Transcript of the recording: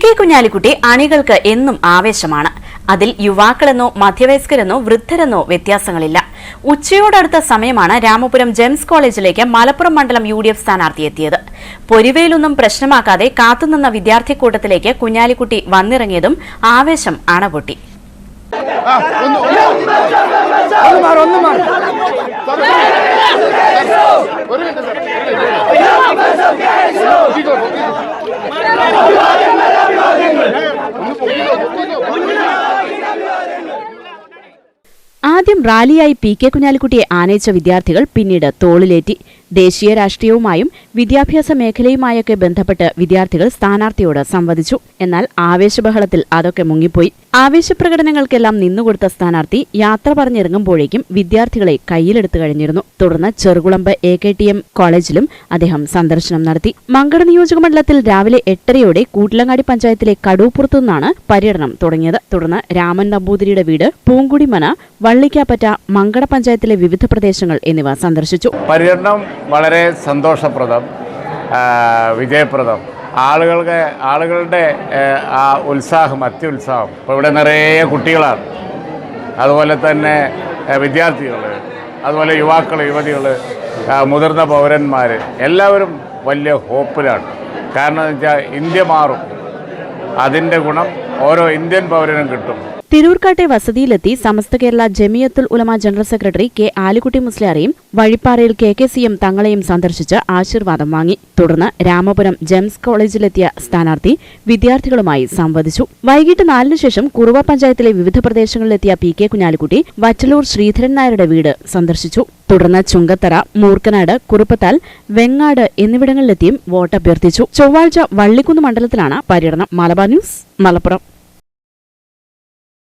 K Kunhalikutty അണികൾക്ക് എന്നും ആവേശമാണ്. അതിൽ യുവാക്കളെന്നോ മധ്യവയസ്കരെന്നോ വൃദ്ധരെന്നോ വ്യത്യാസങ്ങളില്ല. ഉച്ചയോടടുത്ത സമയമാണ് രാമപുരം ജെംസ് കോളേജിലേക്ക് മലപ്പുറം മണ്ഡലം UDF സ്ഥാനാർത്ഥി എത്തിയത്. പൊരിവെയിലൊന്നും പ്രശ്നമാക്കാതെ കാത്തുനിന്ന വിദ്യാർത്ഥിക്കൂട്ടത്തിലേക്ക് കുഞ്ഞാലിക്കുട്ടി വന്നിറങ്ങിയതും ആവേശം അണപൊട്ടി. ആദ്യം റാലിയായി കെ കുഞ്ഞാലിക്കുട്ടിയെ ആനയിച്ച വിദ്യാർത്ഥികൾ പിന്നീട് തോളിലേറ്റി. ദേശീയ രാഷ്ട്രീയവുമായും വിദ്യാഭ്യാസ മേഖലയുമായൊക്കെ ബന്ധപ്പെട്ട് വിദ്യാർത്ഥികൾ സ്ഥാനാർത്ഥിയോട് സംവദിച്ചു. എന്നാൽ ആവേശബഹളത്തിൽ അതൊക്കെ മുങ്ങിപ്പോയി. ആവേശപ്രകടനങ്ങൾക്കെല്ലാം നിന്നുകൊടുത്ത സ്ഥാനാർത്ഥി യാത്ര പറഞ്ഞിറങ്ങുമ്പോഴേക്കും വിദ്യാർത്ഥികളെ കയ്യിലെടുത്തു കഴിഞ്ഞിരുന്നു. തുടർന്ന് ചെറുകുളമ്പ് AKTM കോളേജിലും അദ്ദേഹം സന്ദർശനം നടത്തി. മങ്കട നിയോജകമണ്ഡലത്തിൽ രാവിലെ 8:30 കൂട്ടിലങ്ങാടി പഞ്ചായത്തിലെ കടൂപ്പുറത്തുനിന്നാണ് പര്യടനം തുടങ്ങിയത്. തുടർന്ന് രാമൻ നമ്പൂതിരിയുടെ വീട്, പൂങ്കുടിമന, വള്ളിക്കാപ്പറ്റ, മങ്കട പഞ്ചായത്തിലെ വിവിധ പ്രദേശങ്ങൾ എന്നിവ സന്ദർശിച്ചു. പര്യടനം വളരെ സന്തോഷപ്രദം, വിജയപ്രദം. ആളുകളുടെ ആ ഉത്സാഹം, അത്യുത്സാഹം. ഇപ്പോൾ ഇവിടെ നിറയെ കുട്ടികളാണ്, അതുപോലെ തന്നെ വിദ്യാർത്ഥികൾ, അതുപോലെ യുവാക്കൾ, യുവതികൾ, മുതിർന്ന പൗരന്മാർ എല്ലാവരും വലിയ ഹോപ്പിലാണ്. കാരണം എന്ന് വെച്ചാൽ ഇന്ത്യ മാറും, അതിൻ്റെ ഗുണം ഓരോ ഇന്ത്യൻ പൗരനും കിട്ടും. തിരൂർക്കാട്ടെ വസതിയിലെത്തി Samastha Kerala Jamiyyathul Ulama general secretary K Alikutty മുസ്ലിയാരെയും വഴിപ്പാറയിൽ KKCM തങ്ങളെയും സന്ദർശിച്ച് ആശീർവാദം വാങ്ങി. തുടർന്ന് രാമപുരം ജെംസ് കോളേജിലെത്തിയ സ്ഥാനാർത്ഥി വിദ്യാർത്ഥികളുമായി സംവദിച്ചു. വൈകിട്ട് 4-ന് ശേഷം കുറുവ പഞ്ചായത്തിലെ വിവിധ പ്രദേശങ്ങളിലെത്തിയ കെ കുഞ്ഞാലിക്കുട്ടി വറ്റലൂർ ശ്രീധരൻ നായരുടെ വീട് സന്ദർശിച്ചു. തുടർന്ന് ചുങ്കത്തറ, മൂർക്കനാട്, കുറുപ്പത്താൽ, വെങ്ങാട് എന്നിവിടങ്ങളിലെത്തിയും വോട്ടഭ്യർത്ഥിച്ചു. ചൊവ്വാഴ്ച വള്ളിക്കുന്ന് മണ്ഡലത്തിലാണ് പര്യടനം. മലബാർ ന്യൂസ്, മലപ്പുറം.